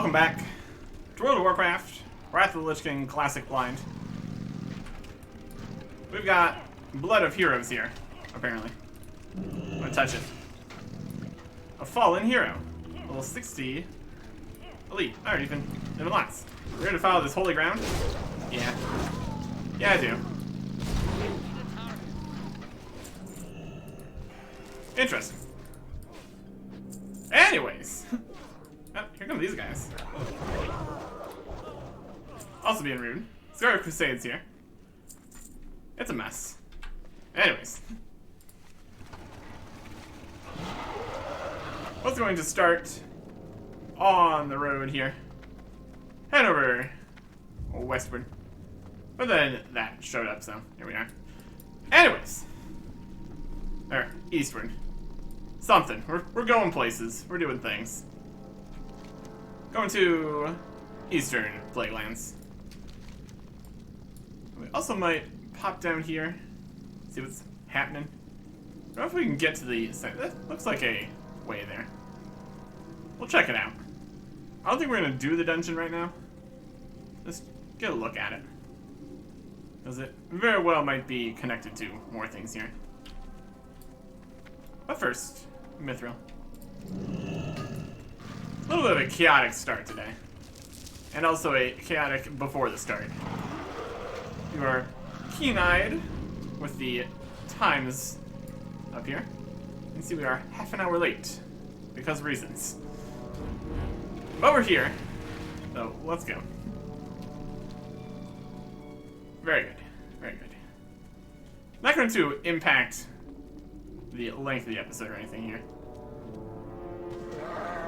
Welcome back to World of Warcraft, Wrath of the Lich King Classic Blind. We've got Blood of Heroes here, apparently. I'm gonna touch it. A fallen hero. Level 60. Elite. Alright, even lots. We're here to follow this holy ground? Yeah. Yeah, I do. Interesting. Anyways. Oh, here come these guys. Also being rude. Scarlet Crusade's here. It's a mess. Anyways. What's going to start on the road here? Head over westward. But then that showed up, so here we are. Anyways. Or eastward. Something. We're going places. We're doing things. Going to Eastern Plaguelands. We also might pop down here, see what's happening. I don't know if we can get to the side. That looks like a way there. We'll check it out. I don't think we're gonna do the dungeon right now. Just get a look at it. Because it very well might be connected to more things here. But first, Mithril. A little bit of a chaotic start today. And also a chaotic before the start. You are keen-eyed with the times up here. You can see we are half an hour late. Because of reasons. But we're here. So, let's go. Very good. Very good. Not going to impact the length of the episode or anything here.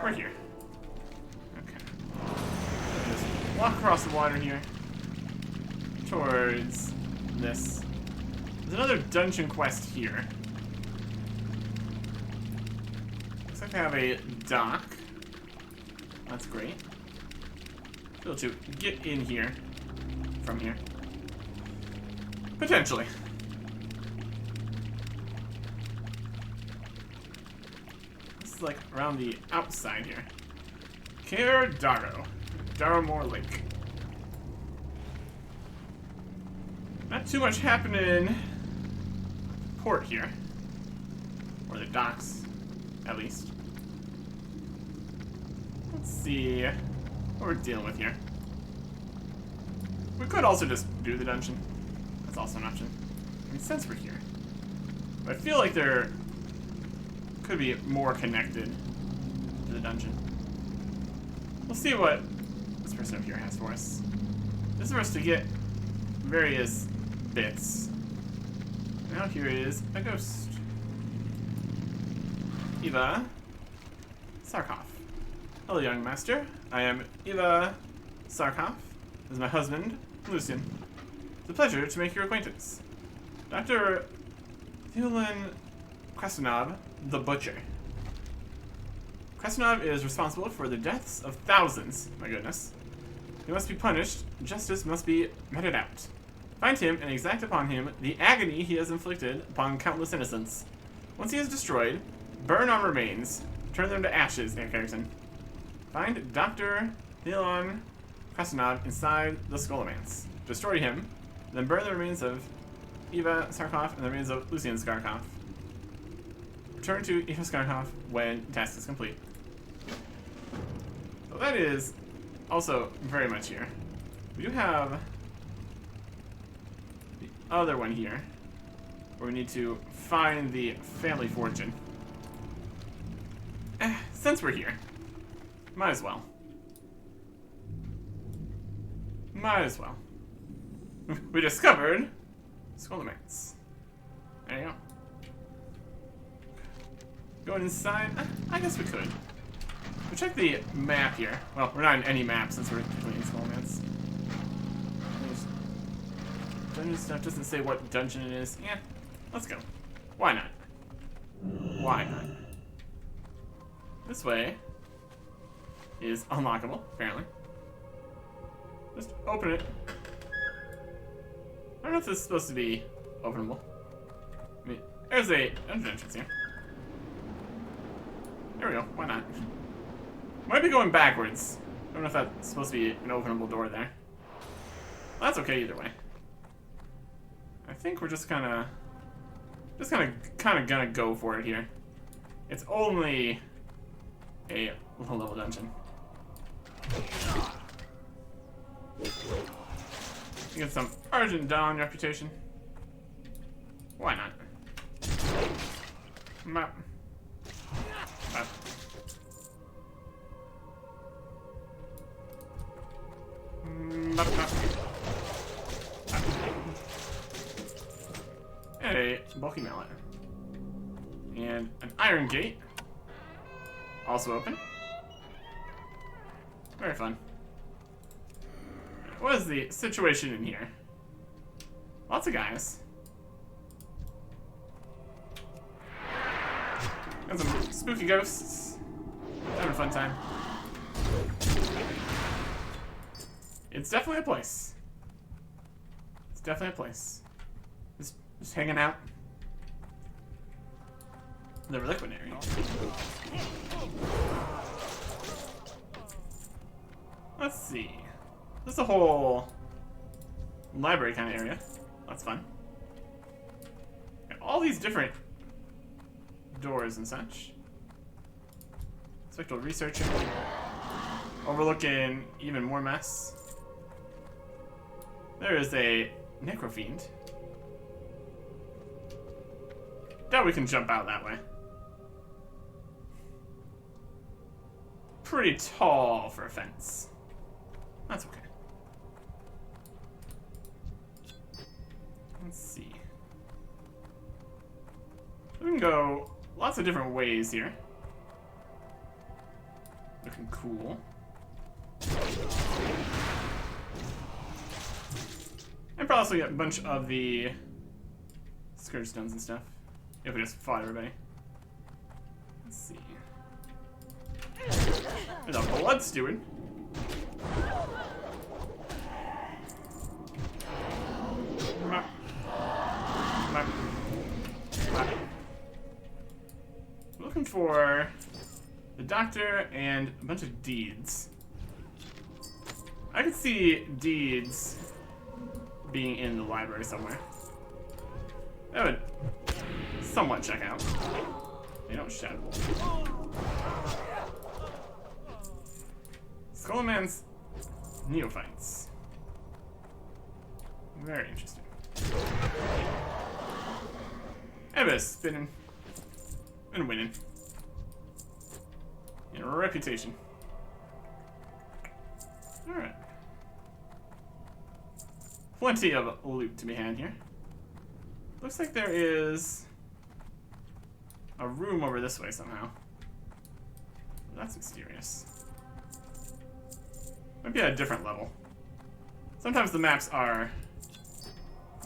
We're here. Just walk across the water here towards this. There's another dungeon quest here. Looks like I have a dock. That's great. Be able to get in here from here. Potentially. This is like around the outside here. Care Darrow. Darrowmore Lake. Not too much happening port here. Or the docks, at least. Let's see what we're dealing with here. We could also just do the dungeon. That's also an option. I mean, since we're here. But I feel like there could be more connected to the dungeon. We'll see what this person up here has for us. This is for us to get various bits. Now here is a ghost. Eva Sarkov. Hello, young master. I am Eva Sarkov. This is my husband, Lucian. It's a pleasure to make your acquaintance. Dr. Theolin Krasunov, the Butcher. Krasunov is responsible for the deaths of thousands. My goodness. He must be punished. Justice must be meted out. Find him and exact upon him the agony he has inflicted upon countless innocents. Once he is destroyed, burn on remains. Turn them to ashes, Anachronist. Find Dr. Theolin Krasunov inside the Scholomance. Destroy him, then burn the remains of Eva Sarkov and the remains of Lucian Sarkov. Return to Eva Sarkov when task is complete. So that is also very much here. We do have the other one here, where we need to find the family fortune. Since we're here, might as well. Might as well. We discovered Scholomance. There you go. Going inside? I guess we could. We'll check the map here. Well, we're not in any map since we're completing Scholomance. Dungeon stuff doesn't say what dungeon it is. Yeah, let's go. Why not? Why not? This way is unlockable, apparently. Just open it. I don't know if this is supposed to be openable. I mean, there's a entrance here. There we go, why not? Might be going backwards. I don't know if that's supposed to be an openable door there. Well, that's okay either way. I think we're just kind of gonna go for it here. It's only a low-level dungeon. You get some Argent Dawn reputation. Why not? Map. Map. Map, map. Map. And a bulky mallet. And an iron gate. Also open. Very fun. What is the situation in here? Lots of guys. And some spooky ghosts. Having a fun time. It's definitely a place. It's definitely a place. Just hanging out. The reliquary. Let's see. This is a whole library kind of area. That's fun. Got all these different doors and such. Spectral researcher. Overlooking even more mess. There is a necrofiend. Doubt we can jump out that way. Pretty tall for a fence. That's okay. Let's see. We can go lots of different ways here. Looking cool. And probably also get a bunch of the scourge stones and stuff. If we just fought everybody. Let's see. There's a blood steward. Looking for the doctor and a bunch of deeds. I could see deeds being in the library somewhere. That would somewhat check out. They don't shadow. Scholomance neophytes. Very interesting. Ebis spinning and winning. And reputation. Alright. Plenty of loot to be had here. Looks like there is a room over this way somehow. That's mysterious. Might be at a different level. Sometimes the maps are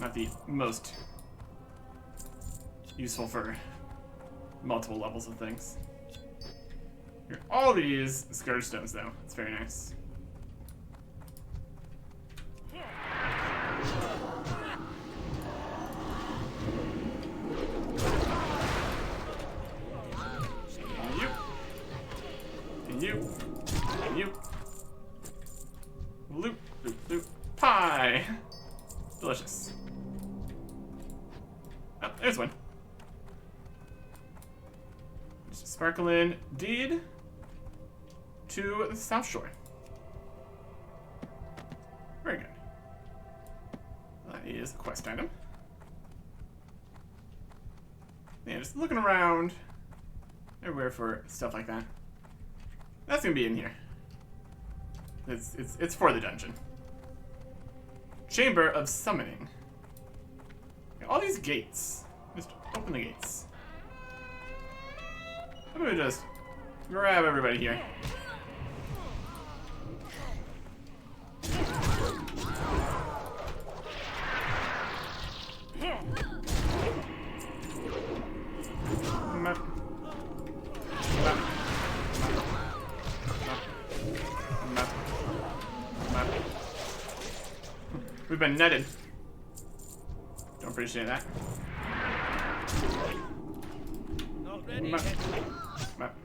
not the most useful for multiple levels of things. Here are all these scourge stones though. It's very nice. You. Loop, loop, loop. Pie! Delicious. Oh, there's one. Just a sparkling deed to the South Shore. Very good. That is a quest item. Yeah, just looking around everywhere for stuff like that. That's gonna be in here. It's for the dungeon. Chamber of Summoning. All these gates. Just open the gates. I'm gonna just grab everybody here. We've been netted. Don't appreciate that. Not ready. Map. Map.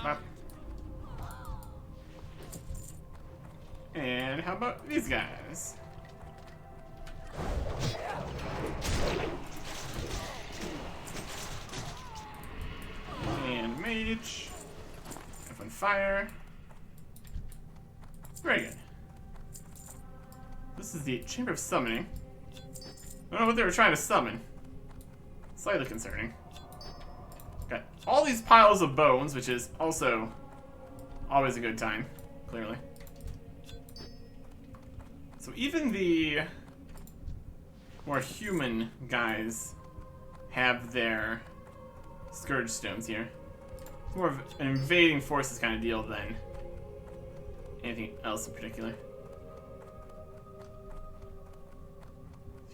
Map. And how about these guys? And mage. F on fire. Very good. This is the Chamber of Summoning. I don't know what they were trying to summon. Slightly concerning. Got all these piles of bones, which is also always a good time, clearly. So even the more human guys have their Scourge Stones here. It's more of an invading forces kind of deal than anything else in particular.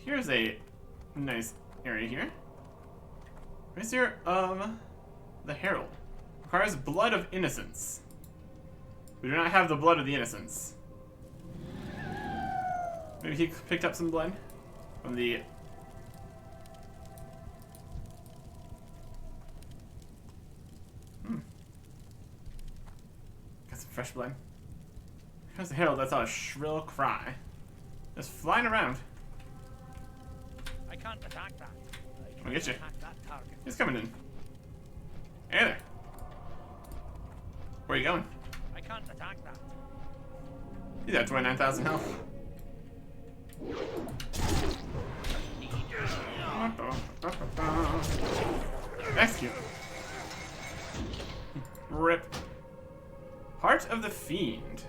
Here's a nice area here. Racer of the Herald. Requires blood of innocence. We do not have the blood of the innocents. Maybe he picked up some blood from the... Got some fresh blood. Here's the Herald lets out a shrill cry. Just flying around. I can't attack that. I'll get you. Attack that target. He's coming in. Hey there. Where are you going? I can't attack that. He's at 29,000 health. Execute. Rip. Heart of the Fiend.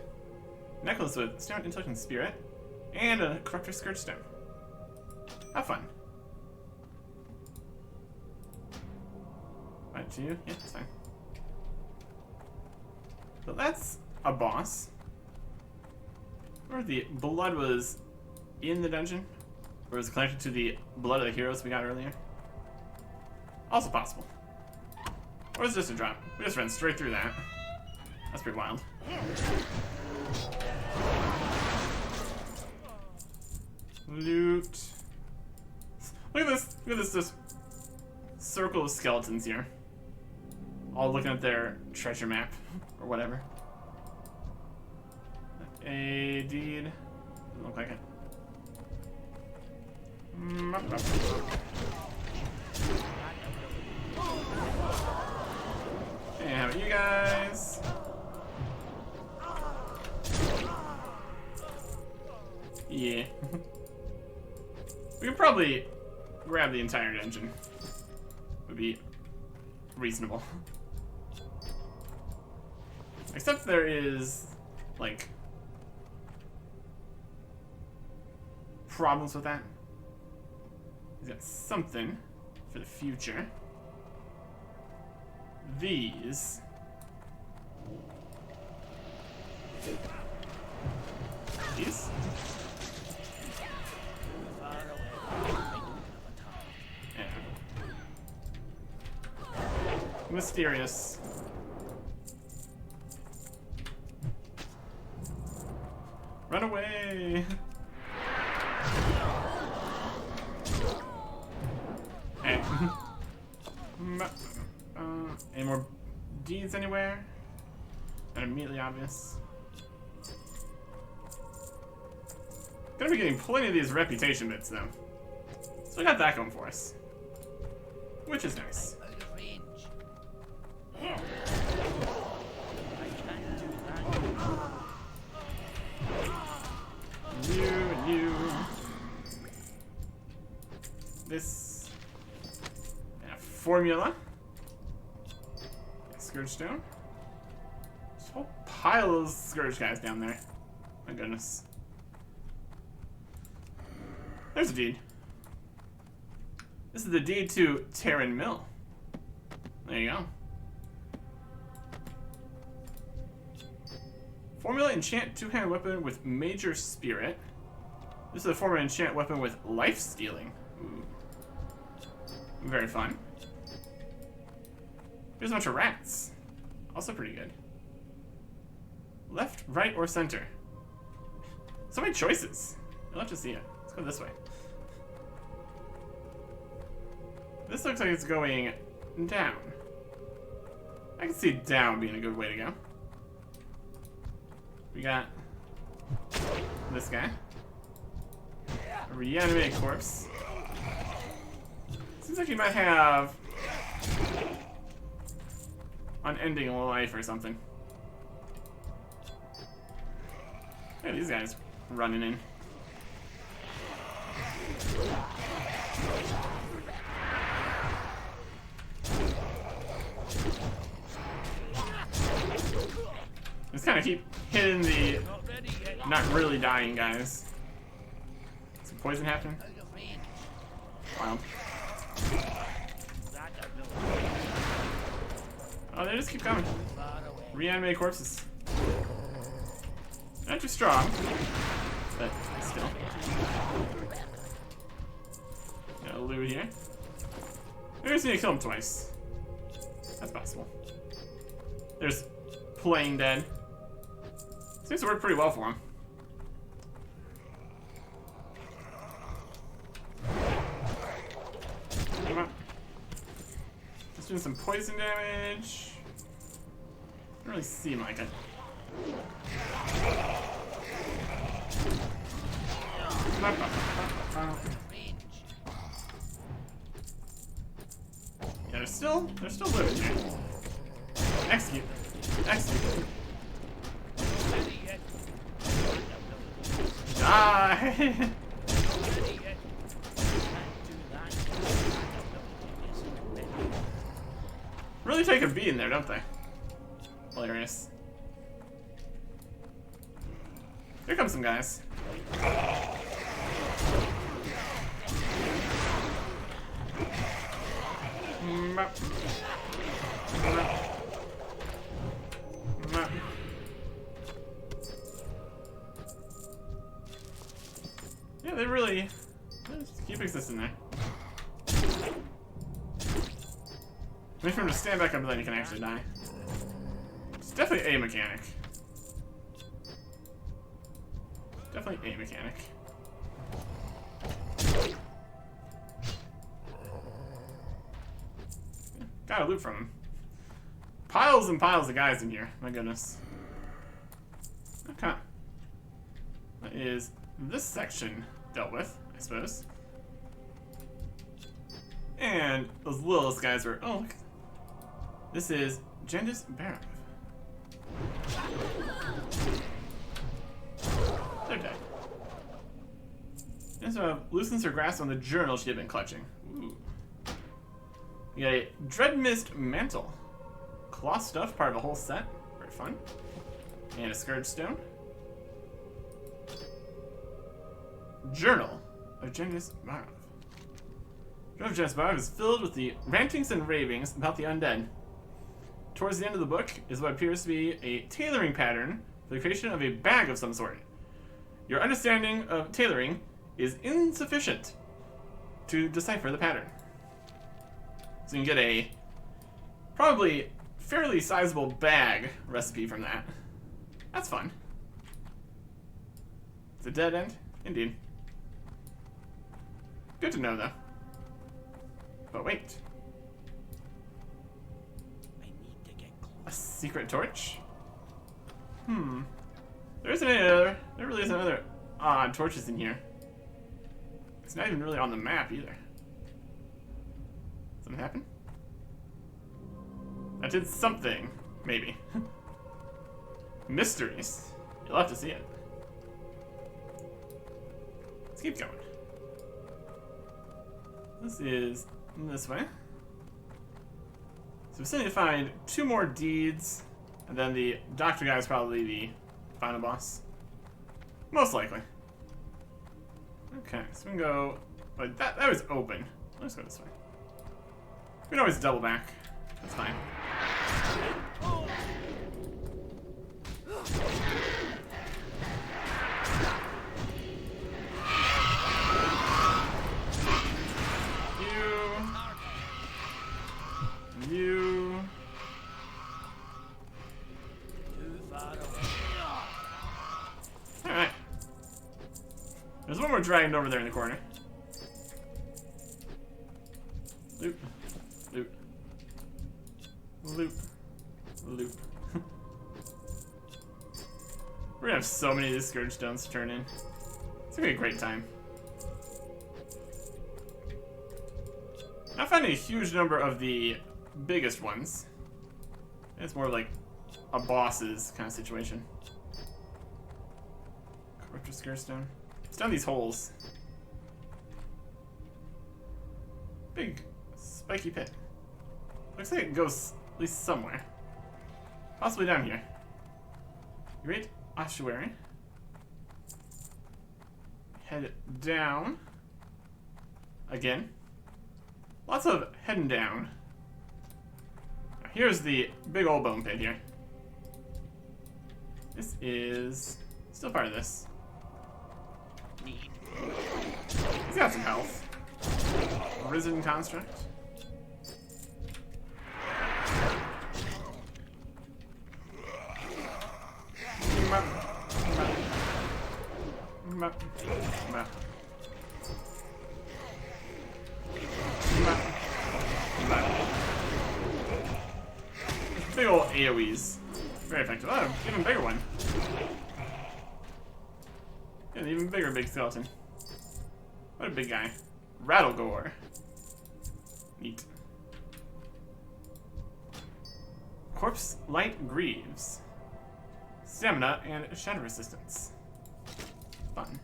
Necklace with Stone, Intellect, and Spirit. And a Corruptor Scourge Stone. Have fun. Right to you? Yeah, that's fine. So that's a boss. Or the blood was in the dungeon. Or was it connected to the blood of the heroes we got earlier. Also possible. Or it's just a drop. We just ran straight through that. That's pretty wild. Loot. Look at this. Look at this circle of skeletons here. All looking at their treasure map. Or whatever. A deed. Doesn't look like it. Hey, how about you guys? Yeah. We could probably grab the entire dungeon. Would be reasonable. Except there is, like, problems with that. He's got something for the future. These. These? Yeah. Mysterious. Run away! Hey. Any more deeds anywhere? Not immediately obvious. Gonna be getting plenty of these reputation bits though. So we got that going for us. Which is nice. Out of range. I can't do that. You and you. This. And a formula. Scourge Stone. This whole pile of Scourge guys down there. My goodness. There's a deed. This is the deed to Terran Mill. There you go. Formula enchant two-handed weapon with major spirit. This is a formula enchant weapon with life stealing. Ooh. Very fun. Here's a bunch of rats. Also pretty good. Left, right, or center? So many choices. I'd love to see it. Let's go this way. This looks like it's going down. I can see down being a good way to go. We got this guy. A reanimated corpse. Seems like he might have unending life or something. Hey, these guys running in. Just kind of keep hitting the Not ready yet. not really dying guys. Some poison happening. Out of range. Wild. That I know. Oh, they just keep coming. Far away. Reanimated corpses. Not too strong, but still. Got a loot here. Maybe I just need to kill him twice. That's possible. There's playing dead. Seems to work pretty well for him. Come on. Just doing some poison damage. Doesn't really seem like it. Range. Yeah, they're still living here. Execute. Execute. Ready yet. Die! Ready yet. Can't do that. Isn't ready. Really take a beating there, don't they? Hilarious. Here come some guys. Yeah, they really just keep existing there. Wait for him to stand back up and then you can actually die. It's definitely a mechanic. Definitely a mechanic. Yeah, got a loot from him. Piles and piles of guys in here. My goodness. Okay. That is this section dealt with, I suppose. And those littlest guys were. Oh, look. This is Gendis Barov. They're dead. And so loosens her grasp on the journal she had been clutching. Ooh. You got a Dread Mist Mantle. Cloth stuff, part of a whole set. Very fun. And a Scourge Stone. Journal of Gendis Barov. Journal of Gendis Barov is filled with the rantings and ravings about the undead. Towards the end of the book is what appears to be a tailoring pattern for the creation of a bag of some sort. Your understanding of tailoring is insufficient to decipher the pattern. So you can get a probably fairly sizable bag recipe from that. That's fun. It's a dead end? Indeed. Good to know, though. But wait. I need to get close. A secret torch? There isn't any other. There really isn't other odd torches in here. It's not even really on the map either. Something happen? That did something, maybe. Mysteries. You'll have to see it. Let's keep going. This is this way. So we still need to find 2 more deeds, and then the doctor guy is probably the final boss. Most likely. Okay, so we can go like that. That was open. Let's go this way. We can always double back. That's fine. You. Too far away. Alright. There's one more dragon over there in the corner. Loop. Loop. Loop. Loop. gonna have so many of these Scourge Stones to turn in. It's gonna be a great time. Not finding a huge number of the biggest ones. It's more like a boss's kind of situation. Corruptor Scourge Stone. It's down these holes. Big, spiky pit. Looks like it goes at least somewhere. Possibly down here. Great ossuary. Head down. Again. Lots of heading down. Now here's the big old bone pit here. This is still part of this. He's got some health. Risen construct. Big old AoEs. Very effective. Oh, even bigger one. Yeah, an even bigger big skeleton. What a big guy. Rattlegore. Neat. Corpse Light Greaves. Stamina and shadow resistance. Fun.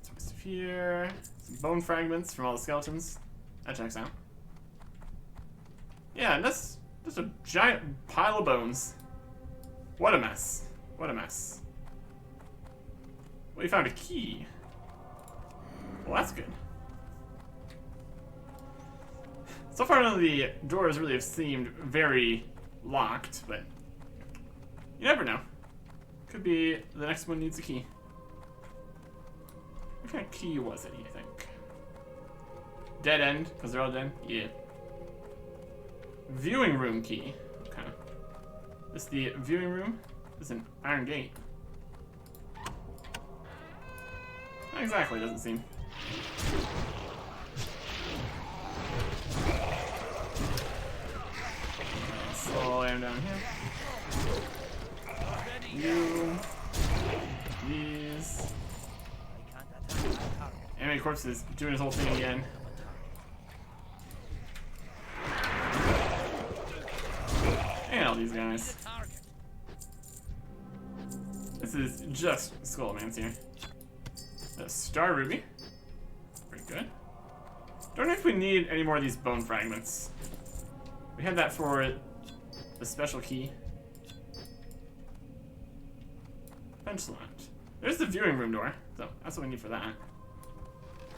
Some stuff here. Some bone fragments from all the skeletons. That checks out. Yeah, and that's just a giant pile of bones. What a mess. What a mess. Well, you found a key. Well, that's good. So far, none of the doors really have seemed very locked, but you never know. Could be the next one needs a key. What kind of key was it, you think? Dead end, because they're all dead? Yeah. Viewing room key. Okay. This is the viewing room. This is an iron gate. Not exactly, doesn't seem. Slow him down here. You. These. Enemy corpse is doing his whole thing again. And all these guys. This is just Scholomance here. The Star Ruby. Pretty good. Don't know if we need any more of these bone fragments. We had that for the special key. Bench slot. There's the viewing room door, so that's what we need for that.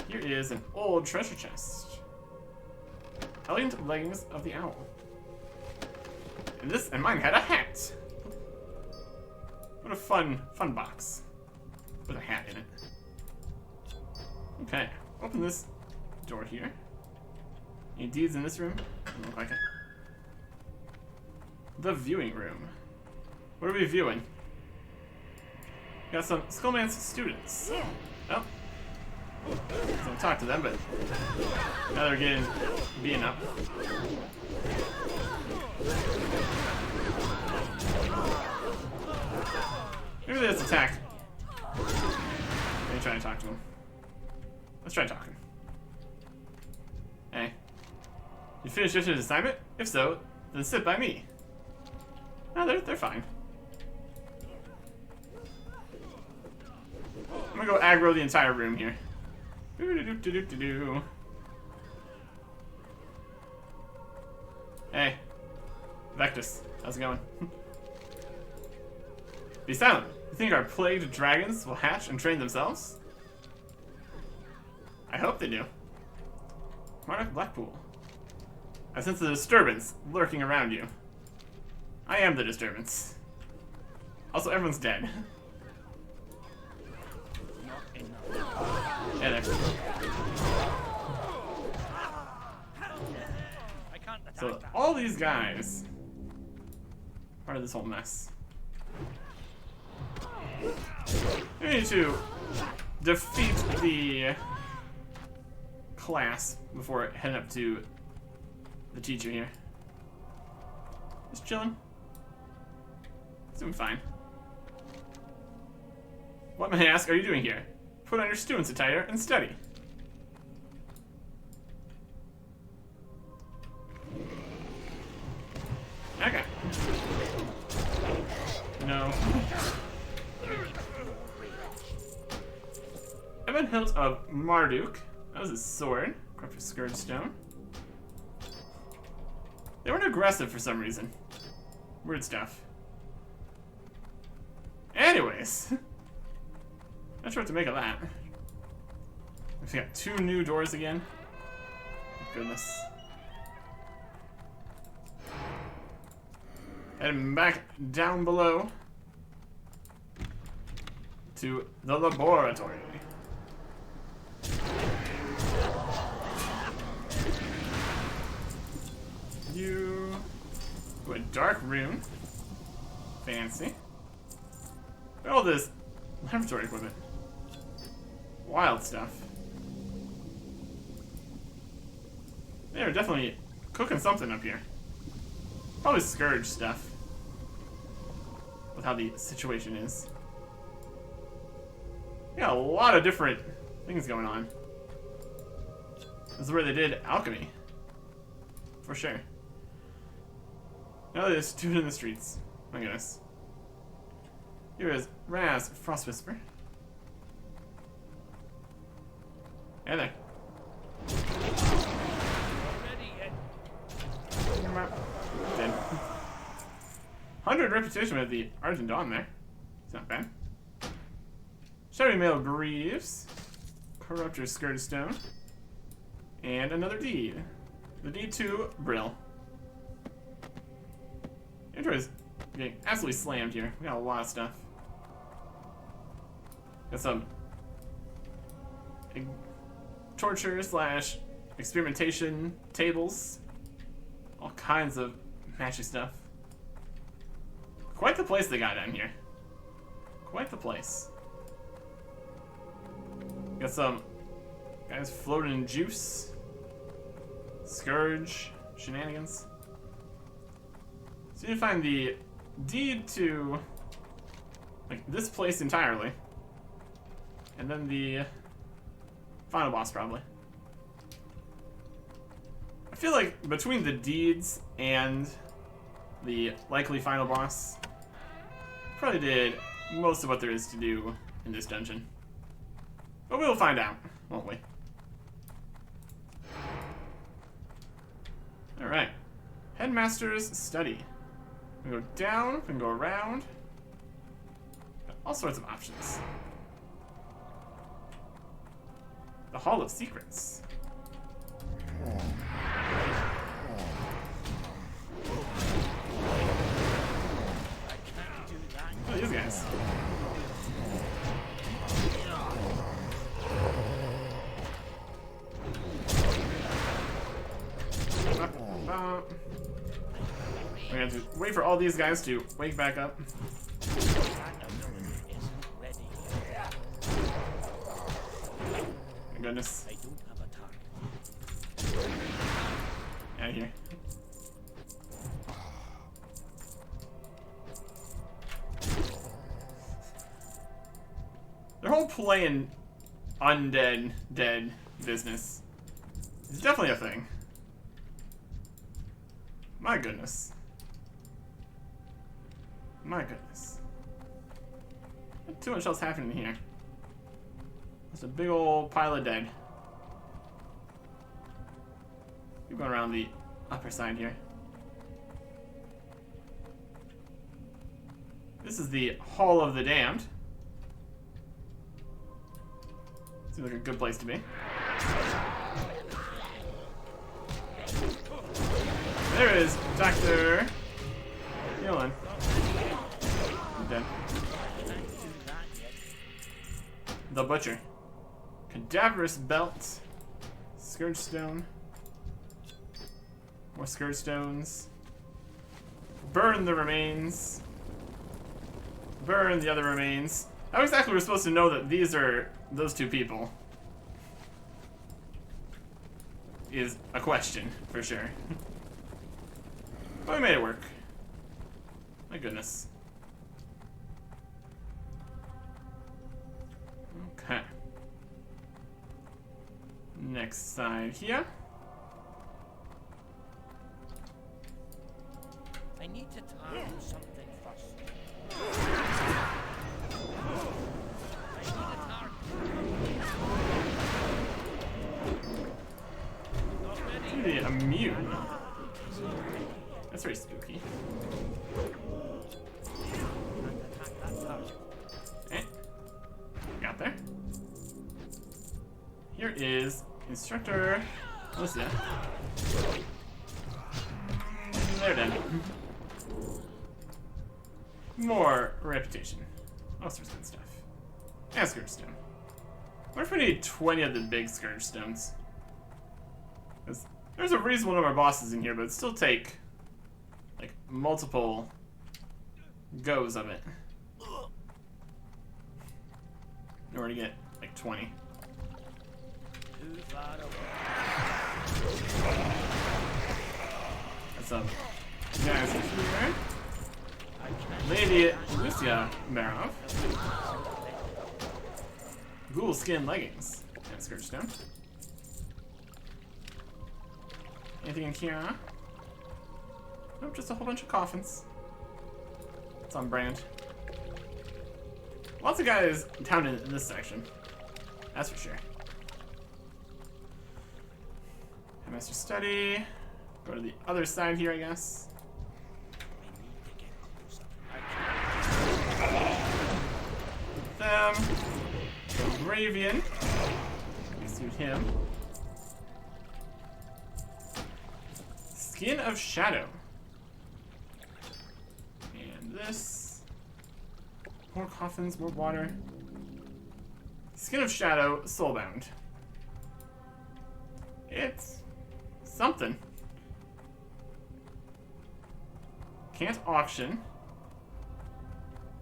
Here is an old treasure chest. Elegant leggings of the owl. And mine had a hat. What a fun box with a hat in it. Okay, open this door here. Any deeds in this room? Doesn't look like it. The viewing room. What are we viewing? Got some Scholomance students. Oh. Don't talk to them, but now they're getting beaten up. Maybe let's attack. Maybe try to talk to him. Let's try talking. Hey. You finished yesterday's assignment? If so, then sit by me. No, they're fine. I'm gonna go aggro the entire room here. Hey. Vectus, how's it going? Be silent. You think our plagued dragons will hatch and train themselves? I hope they do. Monarch Blackpool. I sense a disturbance lurking around you. I am the disturbance. Also, everyone's dead. Yeah, there. So, all these guys part of this whole mess. We need to defeat the class before heading up to the teacher here. Just chilling. It's doing fine. What, may I ask, are you doing here? Put on your student's attire and study. Okay. No. Ebon Hilt of Marduk. That was his sword. Corrupted Scourge Stone. They weren't aggressive for some reason. Weird stuff. Anyways. Not sure what to make of that. We got 2 new doors again. Goodness. Heading back down below to the laboratory. You do a dark rune. Fancy. Look at all this laboratory equipment. Wild stuff. They're definitely cooking something up here. Probably Scourge stuff. With how the situation is. We got a lot of different things going on. This is where they did alchemy. For sure. Now there's dude in the streets. My goodness. Here is Raz Frost Whisper. Hey there. Ready yet? Dead. 100 reputation with the Argent Dawn there. It's not bad. Shadowy Male Greaves. Corruptor Scourge Stone. And another deed. The deed to Brill. Intro is getting absolutely slammed here. We got a lot of stuff. Got some torture / experimentation tables. All kinds of magic stuff. Quite the place they got down here. Quite the place. Got some guys floating in juice. Scourge shenanigans. So you need to find the deed to like this place entirely. And then the final boss probably. I feel like between the deeds and the likely final boss, probably did most of what there is to do in this dungeon. But we'll find out, won't we? Alright. Headmaster's Study. We can go down, we can go around. Got all sorts of options. The Hall of Secrets. Oh, these guys. We have to wait for all these guys to wake back up. My goodness. I don't have a target. Out of here. Their whole playing undead, dead business is definitely a thing. My goodness. My goodness. Not too much else happening here. There's a big old pile of dead. Keep going around the upper side here. This is the Hall of the Damned. Seems like a good place to be. There is Dr. Nealon. Dead. The Butcher. Cadaverous Belt. Scourge Stone. More Scourge Stones. Burn the remains. Burn the other remains. How exactly we're supposed to know that these are those two people is a question, for sure. But we made it work. My goodness. Okay. Next side here. I need to target something first. I need a target. Not ready. Pretty immune. That's very spooky. Attack that target. Eh. Got there. Here is Instructor Alicia. They're dead. More reputation. All sorts of good stuff. And Scourge Stone. What if we need 20 of the big Scourge Stones? There's a reasonable number of bosses in here, but it'd still take like multiple goes of it in order to get like 20. Too far away. That's a guys here. Lady Lucia Marov. Ghoul skin leggings. And Scourge Stone. Anything in here? Nope, just a whole bunch of coffins. It's on brand. Lots of guys down in this section. That's for sure. Master Study. Go to the other side here, I guess. Them. Ravian. We suit him. Skin of Shadow. And this. More coffins, more water. Skin of Shadow, Soulbound. It's something. Can't auction.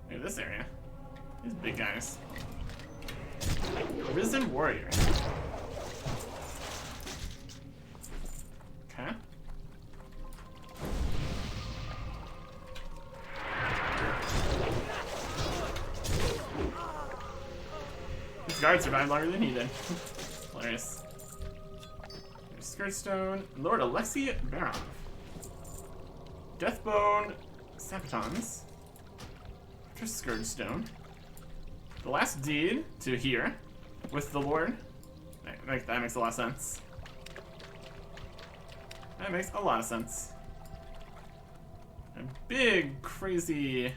Look at this area. These big guys. Risen Warrior. Okay. This guard survived longer than he did. Hilarious. There's Skirtstone. Lord Alexei Barov. Deathbone Sapatons. Scourgestone. The last deed to here with the Lord. That makes a lot of sense. That makes a lot of sense. A big, crazy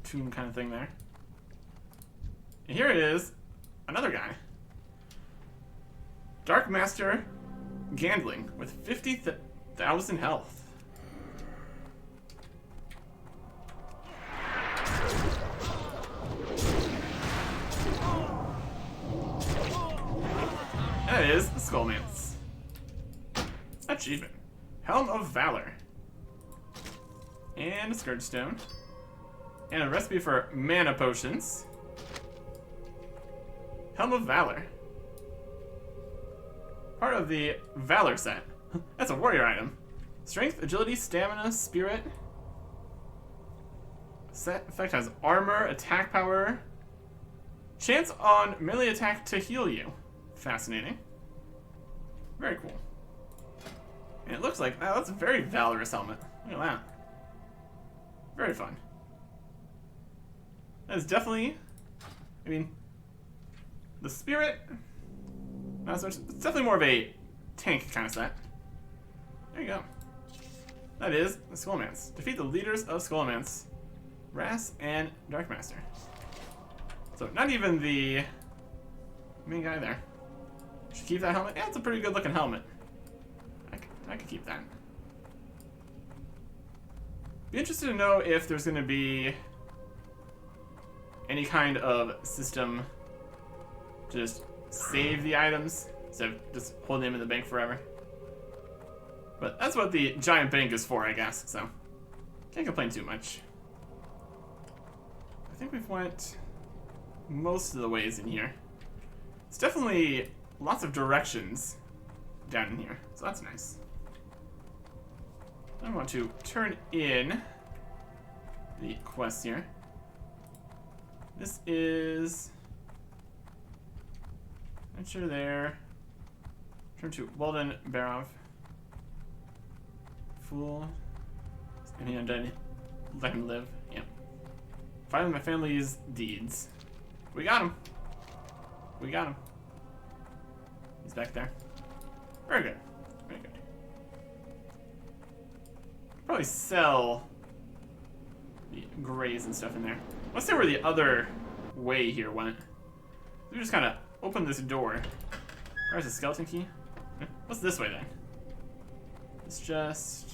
tomb kind of thing there. And here it is, another guy. Dark Master Gandling with 50,000 health. That is the Scholomance. Achievement. Helm of Valor. And a Scourge Stone. And a recipe for mana potions. Helm of Valor. Part of the Valor set. That's a warrior item. Strength, agility, stamina, spirit. Set effect has armor, attack power. Chance on melee attack to heal you. Fascinating. Very cool. And it looks like, wow, that's a very valorous helmet. Look at that. Very fun. That is definitely, I mean, the spirit, not so much, it's definitely more of a tank kind of set. There you go. That is the Scholomance. Defeat the leaders of Scholomance, Ras and Darkmaster. So not even the main guy there. Should keep that helmet. Yeah, it's a pretty good looking helmet. I could keep that. Be interested to know if there's going to be any kind of system to just save the items instead of just holding them in the bank forever. But that's what the giant bank is for, I guess, so can't complain too much. I think we've went most of the ways in here. It's definitely lots of directions down in here, so that's nice. I want to turn in the quest here. This is... Enter there. Turn to Weldon Barov. Fool. Any undead? Let him live. Yep. Filing my family's deeds. We got him. We got him. He's back there. Very good. Very good. Probably sell the grays and stuff in there. Let's see where the other way here went. We just kind of open this door. Where's the skeleton key? What's this way then? It's just...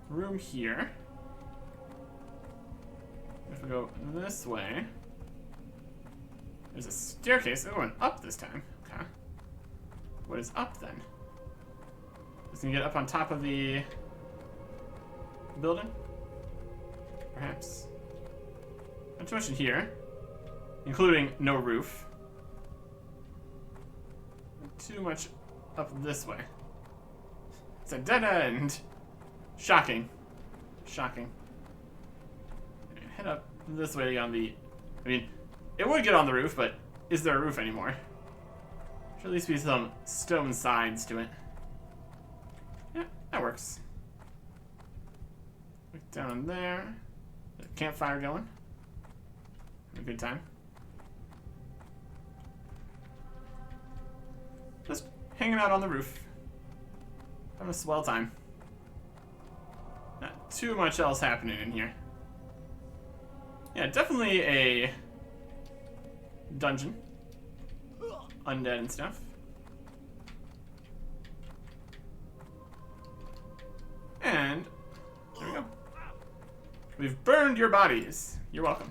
room here. If we go this way, there's a staircase. Oh, going up this time. Okay. What is up then? Is it gonna get up on top of the building? Perhaps. Not too much in here, including no roof. Not too much up this way. It's a dead end. Shocking. Shocking. Head up this way on the... I mean, it would get on the roof, but is there a roof anymore? Should at least be some stone sides to it. Yeah, that works. Look down in there. The campfire going. Have a good time. Just hanging out on the roof. Having a swell time. Not too much else happening in here. Yeah, definitely a dungeon. Undead and stuff. And there we go. We've burned your bodies. You're welcome.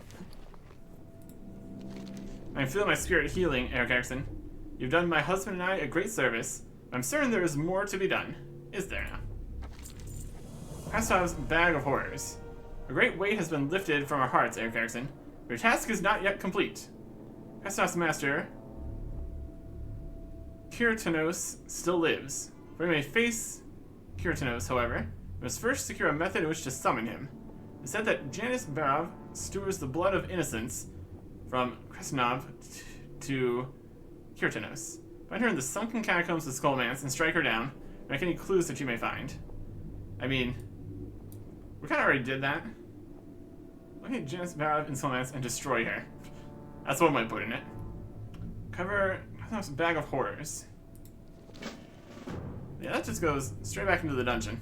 I feel my spirit healing, Eric Erickson. You've done my husband and I a great service. I'm certain there is more to be done. Is there now? Kastov's bag of horrors. A great weight has been lifted from our hearts, Eric Erickson. Your task is not yet complete. Kastov's master, Kirtanos, still lives. We may face Kirtanos, however. We must first secure a method in which to summon him. It said that Janice Barov stews the blood of innocence from Kresnov to Kirtanos. Find her in the sunken catacombs of Scholomance and strike her down. Make any clues that you may find. I mean, we kind of already did that. Look at Janice Barov in Scholomance and destroy her. That's what I might put in it. Cover Kresnov's bag of horrors. Yeah, that just goes straight back into the dungeon.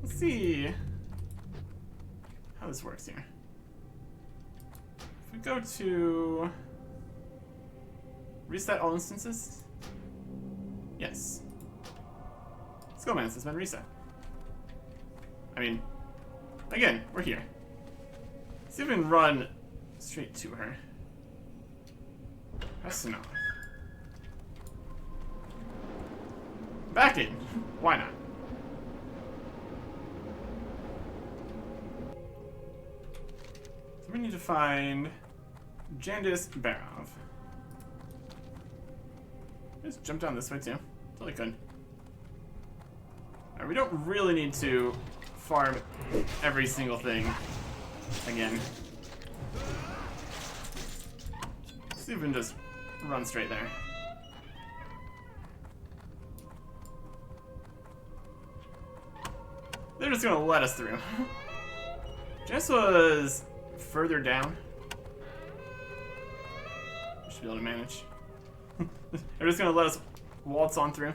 Let's see how this works here. If we go to reset all instances, yes. Scholomance has been reset. I mean, again, we're here. Let's see if we can run straight to her. That's enough. Back in. Why not? So we need to find Jandis Barov. Just jump down this way too. Totally could. Right, we don't really need to farm every single thing again. Let's see if we can just run straight there. They're just gonna let us through. Jess was further down. Should be able to manage. They're just gonna let us waltz on through.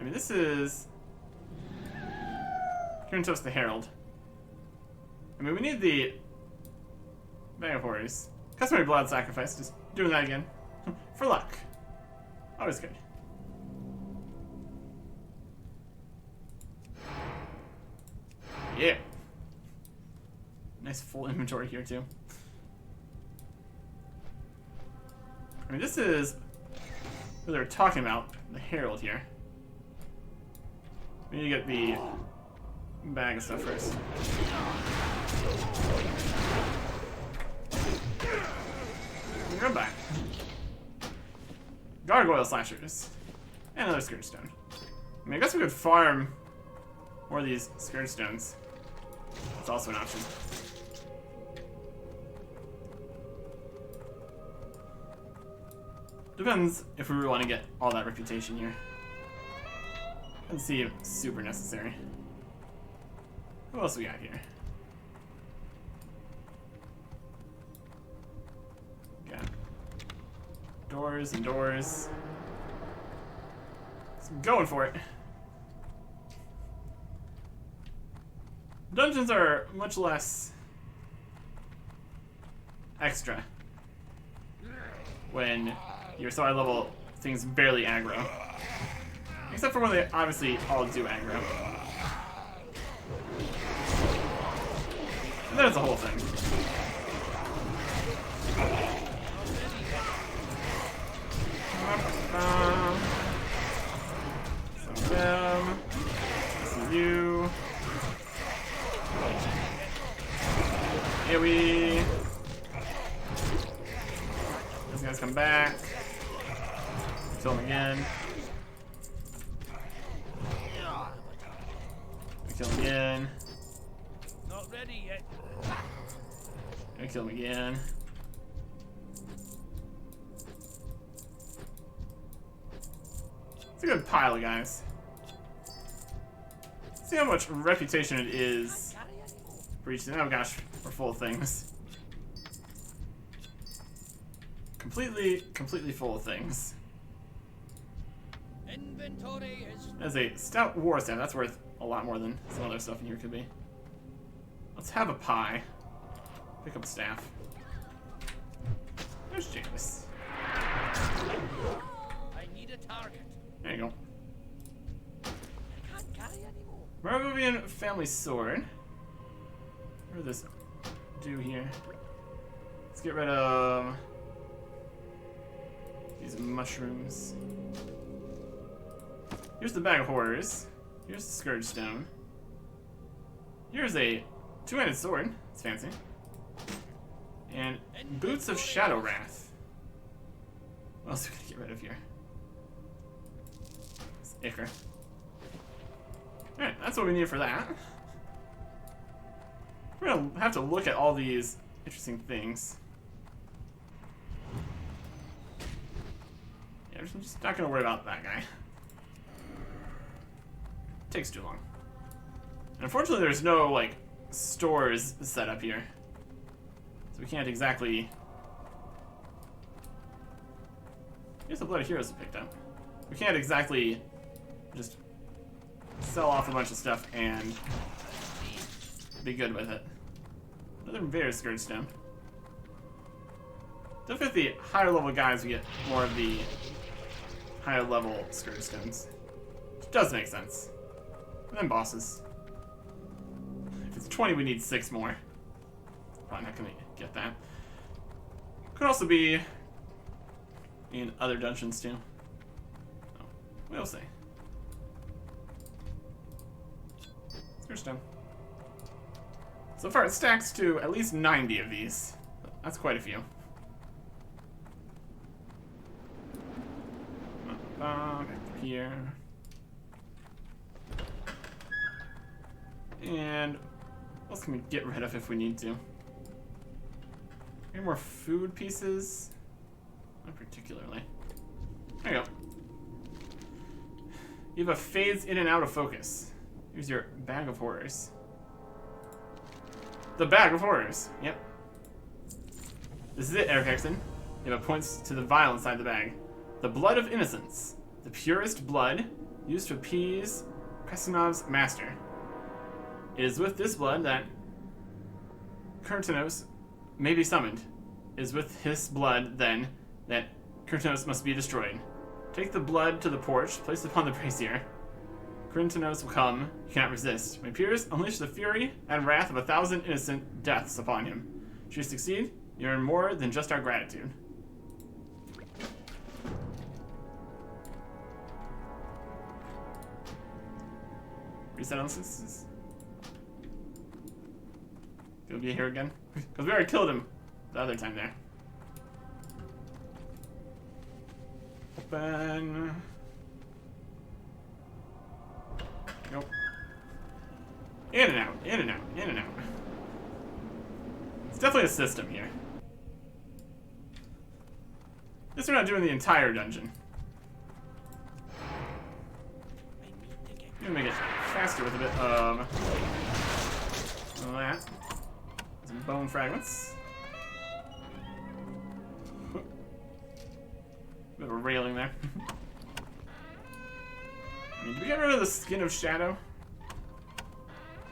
I mean, this is Kirtanos the Herald. I mean, we need the bag of horrors. Customary blood sacrifice. Just doing that again. For luck. Always good. Yeah. Nice full inventory here, too. I mean, this is what they're talking about, the Herald here. We need to get the bag of stuff first. Run back. Gargoyle slashers. And another Scourge Stone. I mean, I guess we could farm more of these Scourge Stones. That's also an option. Depends if we really want to get all that reputation here. Doesn't seem super necessary. Who else we got here? Got doors and doors. So I'm going for it. Dungeons are much less extra when you're so high level, things barely aggro. Except for when they obviously all do aggro. And then it's a whole thing. Some of them. This is you. AoE. Those guys come back. Kill him again. Kill him again. Not ready yet. I kill him again. It's a good pile of guys. See how much reputation it is for each thing. Oh gosh, we're full of things. Completely full of things. Inventory is. As a stout war staff, that's worth a lot more than some other stuff in here could be. Let's have a pie. Pick up a staff. There's James. I need a target. There you go. I can't carry anymore. Margovian family sword. What does this do here? Let's get rid of these mushrooms. Here's the bag of horrors. Here's the Scourge Stone. Here's a two-handed sword. It's fancy. And boots of Shadow Wrath. What else are we gonna get rid of here? It's Ichor. Alright, that's what we need for that. We're gonna have to look at all these interesting things. Yeah, I'm just not gonna worry about that guy. Takes too long. And unfortunately, there's no, like, stores set up here. So we can't exactly... Here's the Blood of Heroes we picked up. We can't exactly just sell off a bunch of stuff and be good with it. Another Invader's Scourge Stone. Definitely with the higher level guys, we get more of the higher level Scourge Stones. Which does make sense. And then bosses. If it's 20, we need 6 more. Probably not gonna get that. Could also be in other dungeons too. Oh, we'll see. Scourge Stone. So far, it stacks to at least 90 of these. That's quite a few. Back here. And what else can we get rid of if we need to? Any more food pieces? Not particularly. There you go. You have a fades in and out of focus. Here's your bag of horrors. The bag of horrors. Yep. This is it, Eric Hexton. You have points to the vial inside the bag. The blood of innocence. The purest blood used to appease Kresanov's master. It is with this blood that Kurtanos may be summoned. It is with his blood, then, that Kurtanos must be destroyed. Take the blood to the porch, place it upon the brazier. Kurtanos will come, you cannot resist. My peers, unleash the fury and wrath of 1,000 innocent deaths upon him. Should you succeed, you earn more than just our gratitude. Reset on successes. He'll be here again? Because we already killed him the other time there. Open. In and out, in and out, in and out. It's definitely a system here. Guess we're not doing the entire dungeon. I'm gonna make it faster with a bit of that. Some bone fragments. Bit of a railing there. I mean, do we get rid of the skin of shadow?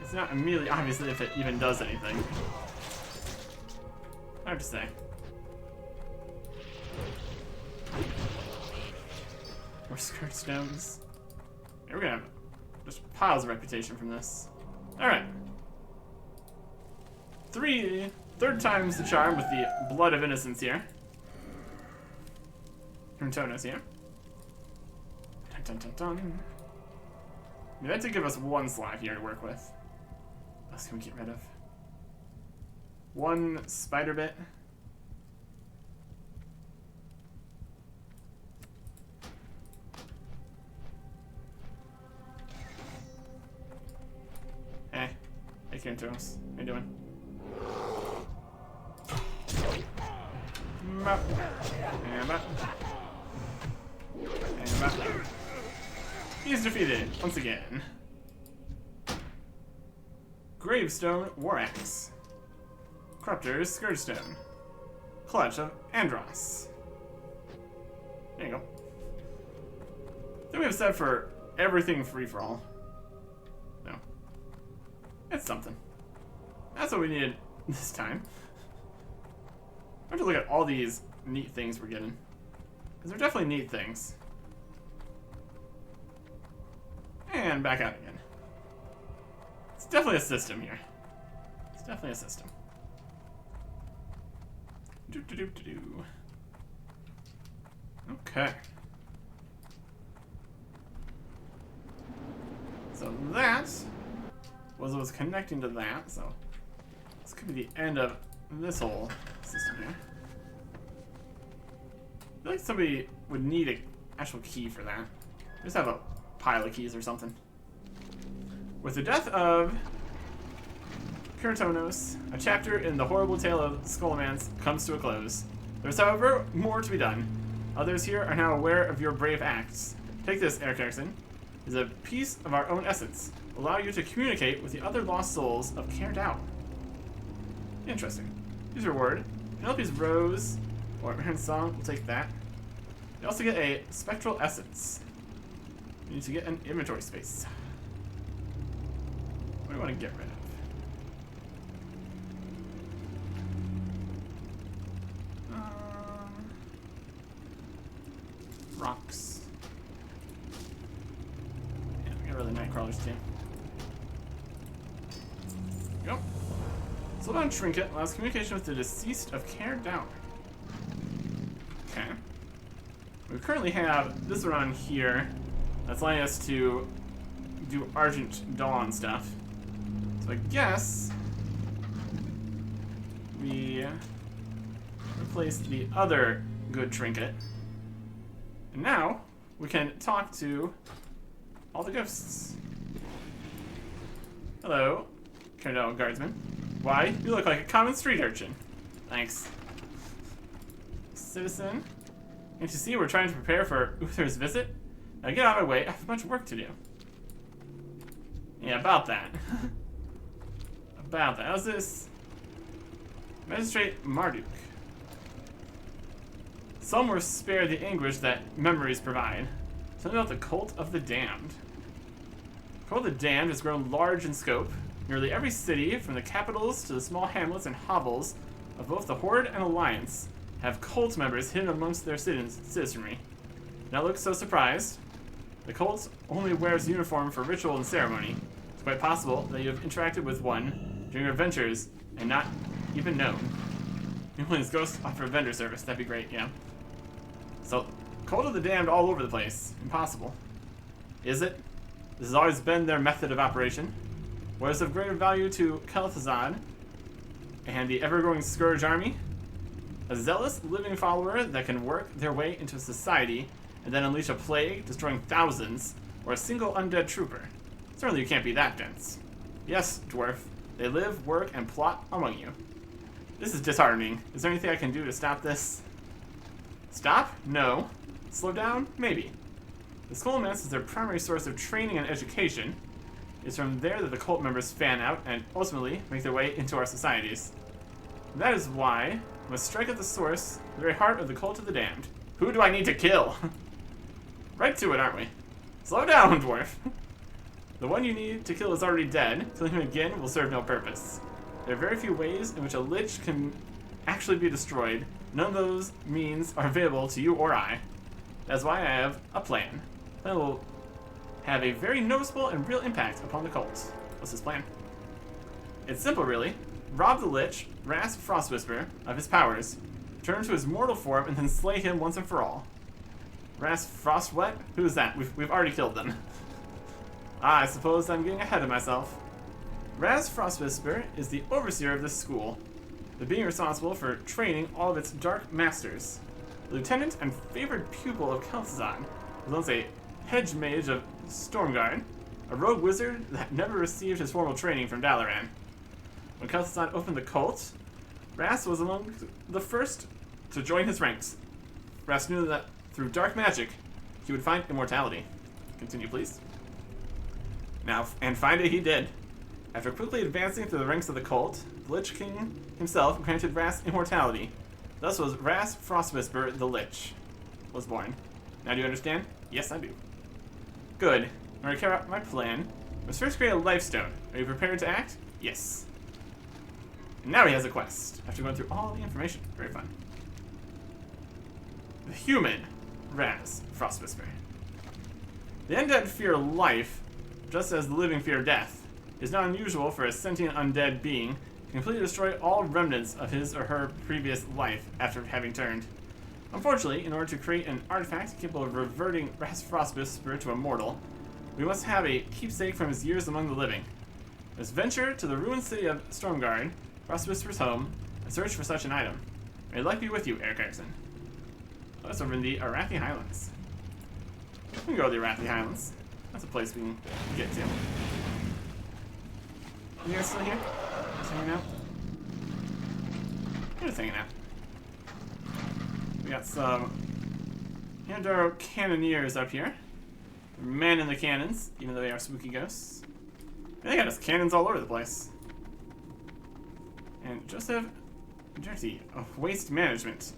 It's not immediately obvious if it even does anything. Hard to say. More skirt stones. Yeah, we're gonna have just piles of reputation from this. Alright. Third time's the charm with the blood of innocence here. Anachronist here. Dun dun dun dun. Yeah, that did give us one slot here to work with. What else can we get rid of? One spider bit. Hey, Anachronist, how you doing? And back. And back. And back. He's defeated once again. Gravestone War Axe. Corruptor's Scourgestone. Clutch of Andros. There you go. I think we have set for everything free for all. No. It's something. That's what we needed this time. I have to look at all these neat things we're getting. Because they're definitely neat things. And back out again. It's definitely a system here. It's definitely a system. Do. Okay. So that was what was connecting to that, so this could be the end of this whole system here. I feel like somebody would need an actual key for that. Just have a pile of keys or something. With the death of Anachronist, a chapter in the horrible tale of Scholomance comes to a close. There's, however, more to be done. Others here are now aware of your brave acts. Take this, Anachronist. It is a piece of our own essence. Allow you to communicate with the other lost souls of Cairdown. Interesting. Use your word. Penelope's Rose, or Aaron's Song, we'll take that. You also get a Spectral Essence. You need to get an inventory space. What do you want to get rid of? Rocks. Yeah, we got rid of the Nightcrawlers too. There we go. Slowdown Trinket allows communication with the deceased of Cairdown. Okay. We currently have this one on here that's allowing us to do Argent Dawn stuff. So I guess we replace the other good trinket. And now we can talk to all the ghosts. Hello, Cairdown Guardsman. Why? You look like a common street urchin. Thanks. Citizen. Can't you see we're trying to prepare for Uther's visit? Now get out of my way, I have much work to do. Yeah, about that. About that. How's this? Magistrate Marduk. Some were spared the anguish that memories provide. Something about the Cult of the Damned. The Cult of the Damned has grown large in scope. Nearly every city, from the capitals to the small hamlets and hovels of both the Horde and Alliance, have cult members hidden amongst their citizenry. Not look so surprised. The cult only wears uniform for ritual and ceremony. It's quite possible that you have interacted with one during your adventures and not even known. His ghosts offer vendor service. That'd be great, yeah. So, Cult of the Damned all over the place. Impossible. Is it? This has always been their method of operation. What is of greater value to Kel'Thuzad and the ever-growing Scourge army? A zealous, living follower that can work their way into society and then unleash a plague, destroying thousands, or a single undead trooper. Certainly you can't be that dense. Yes, dwarf. They live, work, and plot among you. This is disheartening. Is there anything I can do to stop this? Stop? No. Slow down? Maybe. The Scholomance is their primary source of training and education. It's from there that the cult members fan out and ultimately make their way into our societies. That is why we must strike at the source, the very heart of the cult of the damned. Who do I need to kill? Right to it, aren't we? Slow down, dwarf. The one you need to kill is already dead. Killing him again will serve no purpose. There are very few ways in which a lich can actually be destroyed. None of those means are available to you or I. That's why I have a plan. The plan will have a very noticeable and real impact upon the cult. What's his plan? It's simple, really. Rob the lich, Rasp Frostwhisper, of his powers, turn to his mortal form, and then slay him once and for all. Rasp Frostwet? Who is that? We've already killed them. I suppose I'm getting ahead of myself. Rasp Frostwhisper is the overseer of this school, the being responsible for training all of its dark masters. The lieutenant and favored pupil of Kel'Thuzad was once a hedge mage of Stormguard, a rogue wizard that never received his formal training from Dalaran. When Kel'Thuzad opened the cult, Rasp was among the first to join his ranks. Rasp knew that through dark magic, he would find immortality. Continue, please. Now, and find it he did. After quickly advancing through the ranks of the cult, the Lich King himself granted Rasp immortality. Thus was Rasp Frostwhisper the Lich was born. Now do you understand? Yes, I do. Good. In order to carry out my plan, I must first create a lifestone. Are you prepared to act? Yes. And now he has a quest. After going through all the information. Very fun. The human Rasp Frostwhisper. The undead fear life, just as the living fear death. It is not unusual for a sentient undead being to completely destroy all remnants of his or her previous life after having turned. Unfortunately, in order to create an artifact capable of reverting Rasp Frostwhisper to a mortal, we must have a keepsake from his years among the living. Let's venture to the ruined city of Stormguard, Frostwhisper's home, and search for such an item. May luck be with you, Eric Erickson. Oh, that's over in the Arathi Highlands. We can go to the Arathi Highlands. That's a place we can get to. You guys still here? Just hanging out? You're just hanging out. We got some Handaro Cannoneers up here. Men in the cannons, even though they are spooky ghosts. And they got us cannons all over the place. And Joseph Dirty of Waste Management.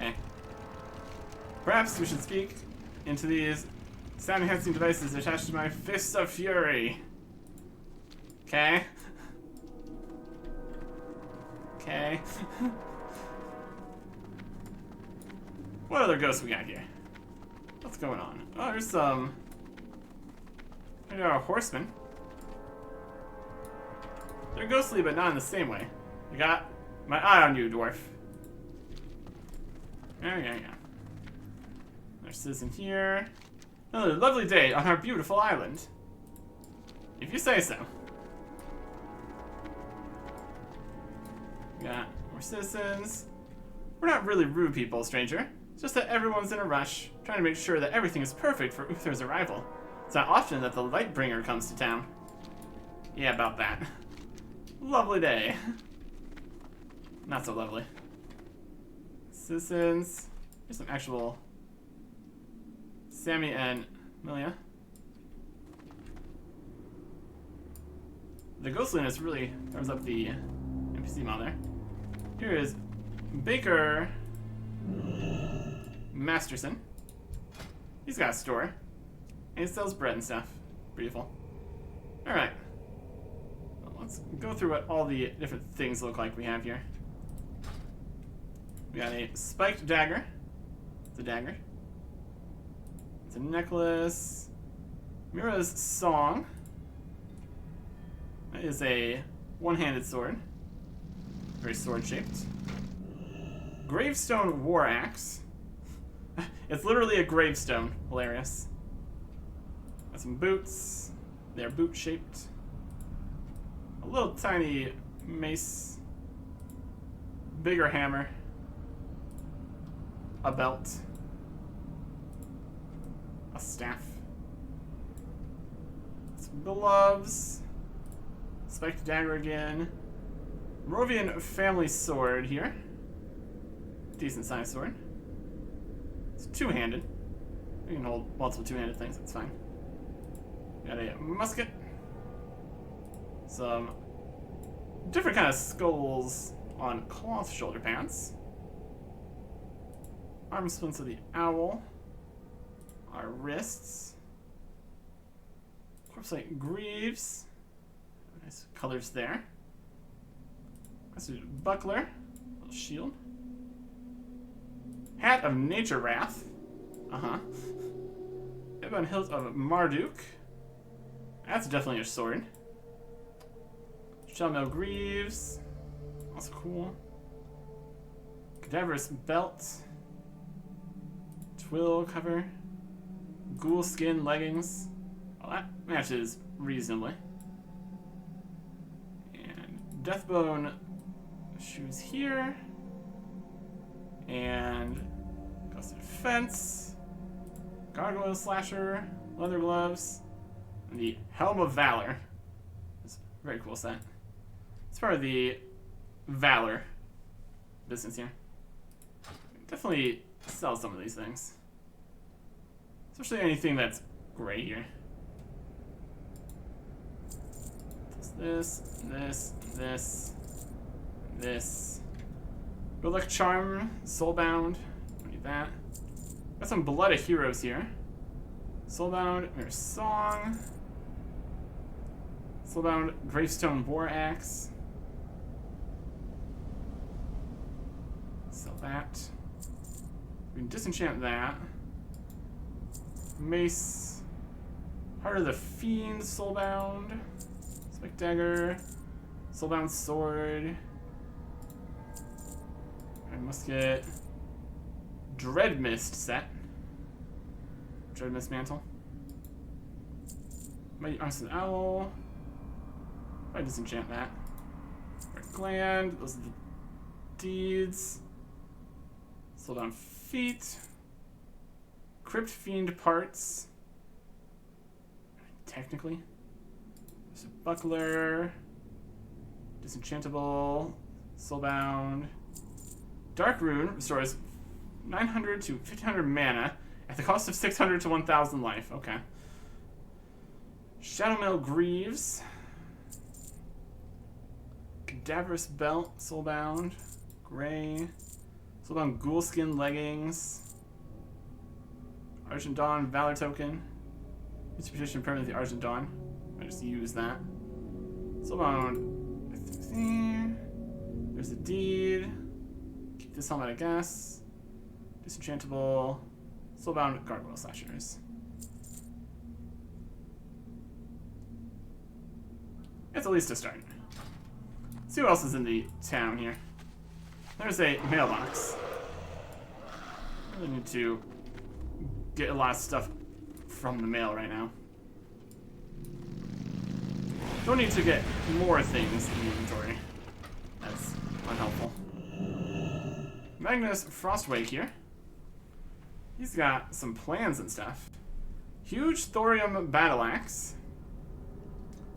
Eh. Perhaps we should speak into these sound-enhancing devices attached to my Fists of Fury. Okay. Okay. What other ghosts we got here? What's going on? Oh, there's some... There are horsemen. They're ghostly, but not in the same way. I got my eye on you, dwarf. Yeah. There's citizen here. Another lovely day on our beautiful island. If you say so. Got more citizens. We're not really rude people, stranger. It's just that everyone's in a rush, trying to make sure that everything is perfect for Uther's arrival. It's not often that the Lightbringer comes to town. Yeah, about that. Lovely day. Not so lovely. Citizens. Here's some actual Sammy and Milia. The ghostliness really throws up the NPC model there. Here is Baker Masterson. He's got a store. And he sells bread and stuff. Beautiful. Alright. Well, let's go through what all the different things look like we have here. We got a spiked dagger. It's a dagger. It's a necklace. Mira's song. That is a one-handed sword. Very sword-shaped. Gravestone war axe. It's literally a gravestone. Hilarious. Got some boots. They're boot-shaped. A little tiny mace. Bigger hammer. A belt. A staff. Some gloves. Spiked dagger again. Moravian family sword here. Decent sized sword. It's two-handed. You can hold multiple two-handed things, that's fine. Got a musket. Some different kind of skulls on cloth shoulder pants. Arm splints of the owl. Our wrists. Corpse-like greaves. Nice colors there. That's a buckler. Little shield. Hat of Nature Wrath. Uh-huh. Ebon hilt of Marduk. That's definitely a sword. Shellmail Greaves. Also cool. Cadaverous Belt. Twill cover. Ghoul skin leggings. Well, that matches reasonably. And Deathbone shoes here. And Gusted Fence. Gargoyle Slasher. Leather gloves. And the Helm of Valor. It's a very cool set. It's part of the Valor business here. Definitely sell some of these things. Especially anything that's gray here. This. WotLK Charm, Soulbound. Don't need that. Got some Blood of Heroes here. Soulbound, there's Song. Soulbound, Gravestone War Axe. Sell that. We can disenchant that. Mace. Heart of the Fiend, Soulbound. Spike Dagger. Soulbound Sword. Iron Musket. Dread Mist set. Dread Mist Mantle. Mighty Arson Owl. I disenchant that. Red Gland. Those are the deeds. Soulbound Feet. Crypt Fiend parts. Technically. There's a buckler. Disenchantable. Soulbound. Dark Rune restores 900 to 1500 mana at the cost of 600 to 1000 life. Okay. Shadowmail Greaves. Cadaverous Belt. Soulbound. Gray. Soulbound Ghoulskin Leggings. Argent Dawn Valor Token. Use petition permanently the Argent Dawn. I just use that. Soulbound. There's the deed. Keep this helmet, I guess. Disenchantable. Soulbound Gargoyle Slashers. It's at least a start. Let's see what else is in the town here. There's a mailbox. Really need to get a lot of stuff from the mail right now. Don't need to get more things in the inventory. That's unhelpful. Magnus Frostwake here. He's got some plans and stuff. Huge thorium battle axe.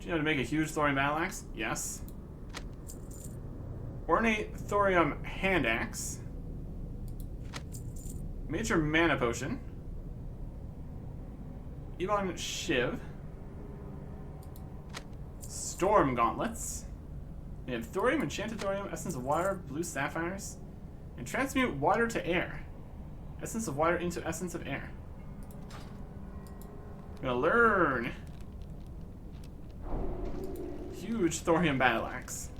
Do you know how to make a huge thorium battle axe? Yes. Ornate thorium hand axe. Major mana potion. Ebon Shiv. Storm gauntlets. We have thorium, enchanted thorium, essence of water, blue sapphires, and transmute water to air. Essence of water into essence of air. We're gonna learn. Huge thorium battle axe.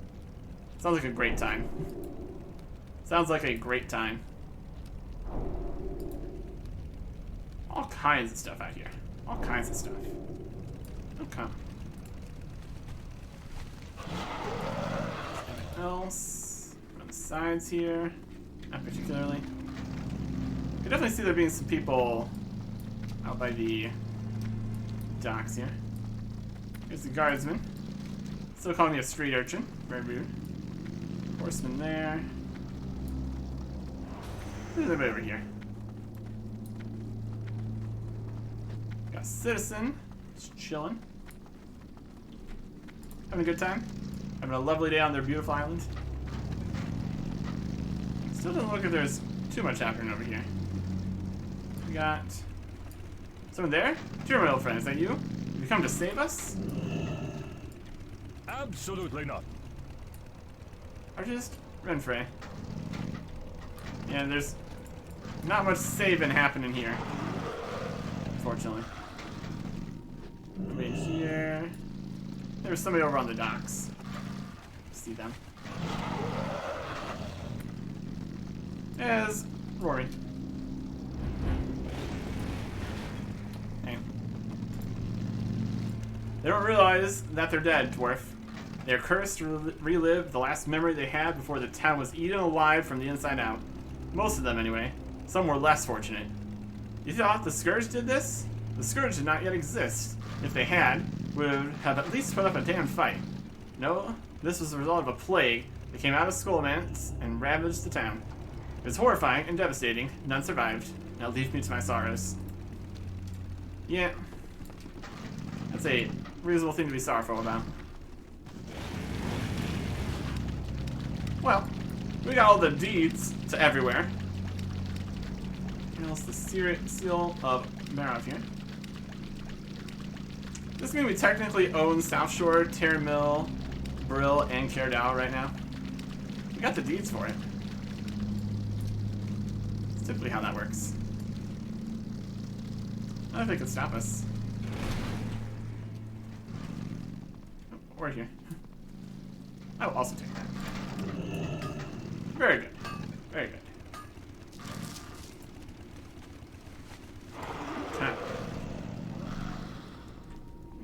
Sounds like a great time. Sounds like a great time. All kinds of stuff out here. All kinds of stuff. Okay. Anything else? On the sides here. Not particularly. You can definitely see there being some people out by the docks here. Here's the guardsman. Still calling me a street urchin. Very rude. Horseman there. There's a bit over here. Got a citizen. Just chilling. Having a good time? Having a lovely day on their beautiful island? Still doesn't look like there's too much happening over here. We got someone there? Dear my old friend, is that you? Have you come to save us? Absolutely not. Or just Renfrey? Yeah, there's not much saving happening here. Unfortunately. Right here. There's somebody over on the docks. See them. There's Rory. Hey. They don't realize that they're dead, dwarf. They're cursed to relive the last memory they had before the town was eaten alive from the inside out. Most of them, anyway. Some were less fortunate. You thought the Scourge did this? The Scourge did not yet exist. If they had, would have at least put up a damn fight. No, this was the result of a plague that came out of Scholomance and ravaged the town. It was horrifying and devastating. None survived. Now leave me to my sorrows. Yeah. That's a reasonable thing to be sorrowful about. Well, we got all the deeds to everywhere. Else the seal of Marov here. This means we technically own South Shore, Terra Mill, Brill, and Caradao right now. We got the deeds for it. It's typically how that works. I don't know if they can stop us. Oh, we're here. I will also take that. Very good. Very good. Okay.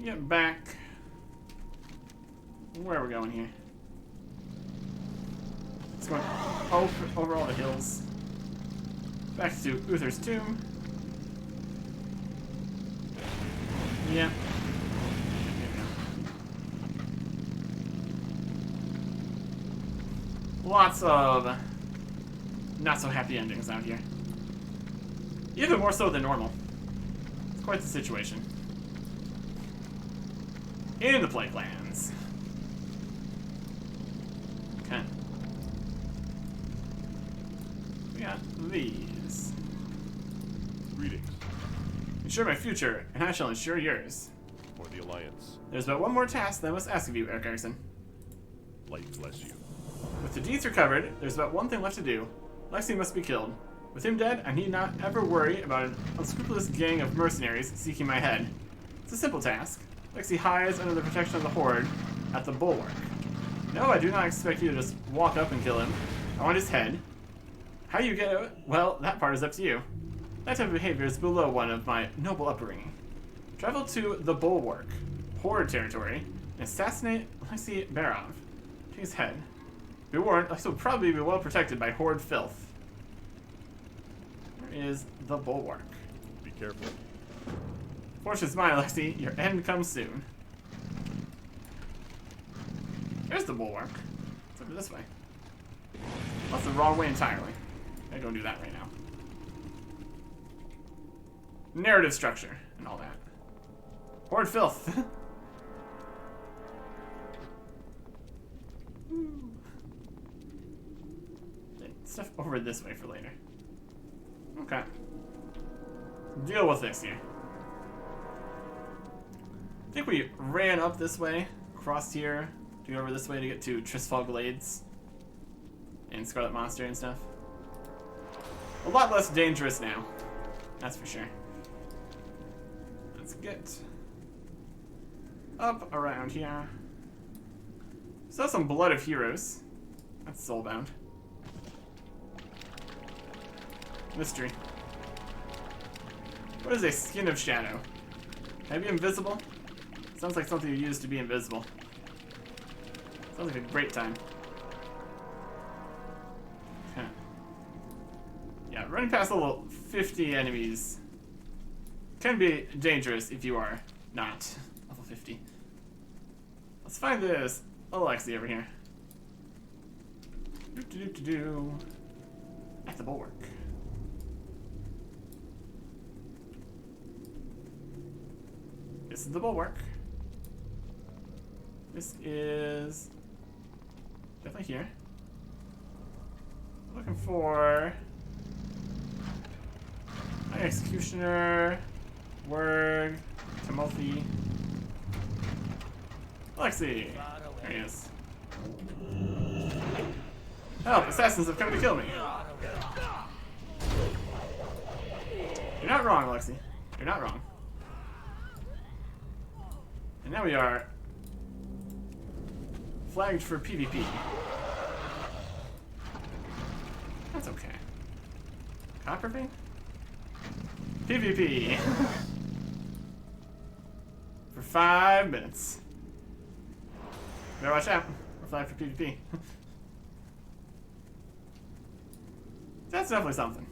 Get back. Where are we going here? Let's go over all the hills. Back to Uther's tomb. Yeah. Lots of not so happy endings out here. Even more so than normal. It's quite the situation. In the Plague Lands. Okay. We got these. Greetings Ensure my future, and I shall ensure yours. for the Alliance. There's but one more task that I must ask of you, Eric Erickson. Light bless you. With the deeds recovered, there's but one thing left to do. Lexi must be killed. With him dead, I need not ever worry about an unscrupulous gang of mercenaries seeking my head. It's a simple task. Lexi hides under the protection of the Horde at the Bulwark. No, I do not expect you to just walk up and kill him. I want his head. How you get it? Well, that part is up to you. That type of behavior is below one of my noble upbringing. Travel to the Bulwark, Horde territory, and assassinate Lexi Barov. Take his head. Be warned, Lexi will probably be well protected by Horde filth. Where is the Bulwark? Be careful. Fortune's mine, Lexi. Your end comes soon. There's the Bulwark. It's over this way. That's the wrong way entirely. I go do that right now. Narrative structure and all that. Horde filth. Stuff over this way for later. Okay. Deal with this here. I think we ran up this way, crossed here, to go over this way to get to Tristfall Glades and Scarlet Monster and stuff. A lot less dangerous now, that's for sure. Let's get up around here. Still some Blood of Heroes. That's soulbound. Mystery. What is a Skin of Shadow? Can I be invisible? Sounds like something you use to be invisible. Sounds like a great time. Okay. Yeah, running past level 50 enemies can be dangerous if you are not level 50. Let's find this Alexi over here. At the Bulwark. This is the Bulwark. This is definitely here. Looking for Executioner, Word, Timothy, Lexi. There he is. Help! Assassins have come to kill me. You're not wrong, Lexi. You're not wrong. And now we are flagged for PvP. That's okay. Copper vein? PvP. For 5 minutes. Better watch out. We're flagged for PvP. That's definitely something.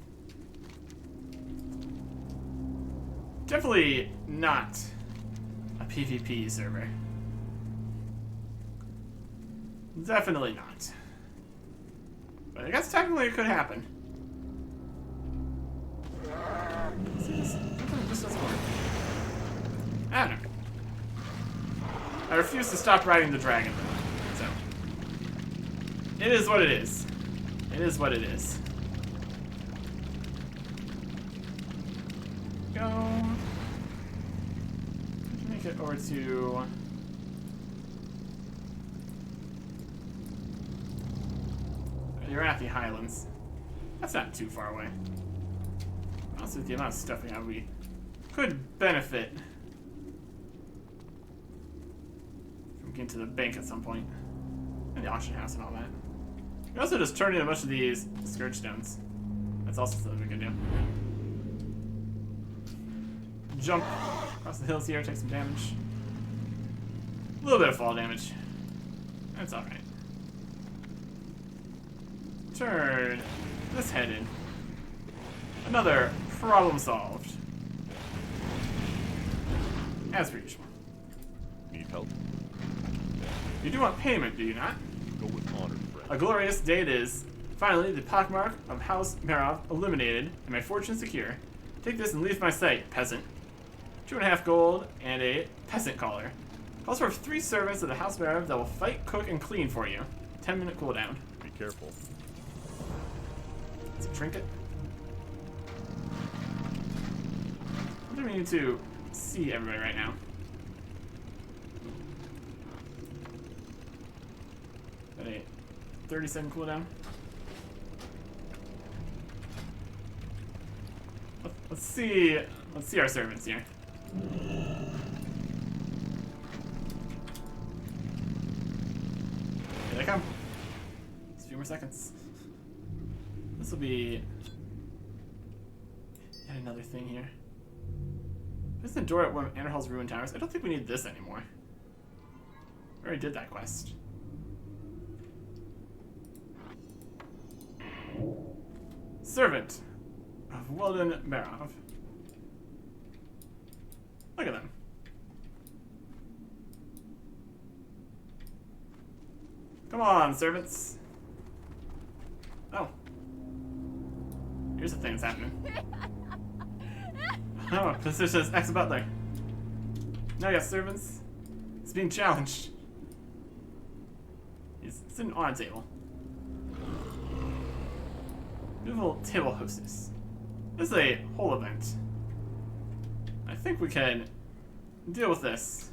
Definitely not a PvP server. Definitely not. But I guess technically it could happen. See, this doesn't work. I don't know. I refuse to stop riding the dragon, so it is what it is. It is what it is. Go. Make it over to the Arathi Highlands. That's not too far away. Also, with the amount of stuff we have, we could benefit from getting to the bank at some point, and the auction house and all that. We also just turned in a bunch of these Scourge Stones. That's also something we can do. Jump across the hills here, take some damage. A little bit of fall damage. That's alright. Turn this head in. Another problem solved. As per usual. Need help? You do want payment, do you not? Go with honor, friend. A glorious day it is. Finally, the pockmark of House Marov eliminated, and my fortune secure. Take this and leave my sight, peasant. 2.5 gold and a peasant collar. Calls for 3 servants of the House Marov that will fight, cook, and clean for you. 10-minute cooldown. Be careful. It's a trinket. I think we need to see everybody right now. Got a 30-second cooldown. Let's see our servants here. Here they come. Just a few more seconds. This will be yet another thing here. This is the door at one of Anderhall's ruined towers. I don't think we need this anymore. We already did that quest. Servant of Weldon Marov. Look at them. Come on, servants. Oh. Here's the thing that's happening. Oh, this says ex-butler. Now you have servants. It's being challenged. He's sitting on a table. Beautiful table hostess. This is a whole event. I think we can deal with this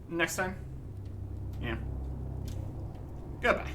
next time. Yeah. Goodbye.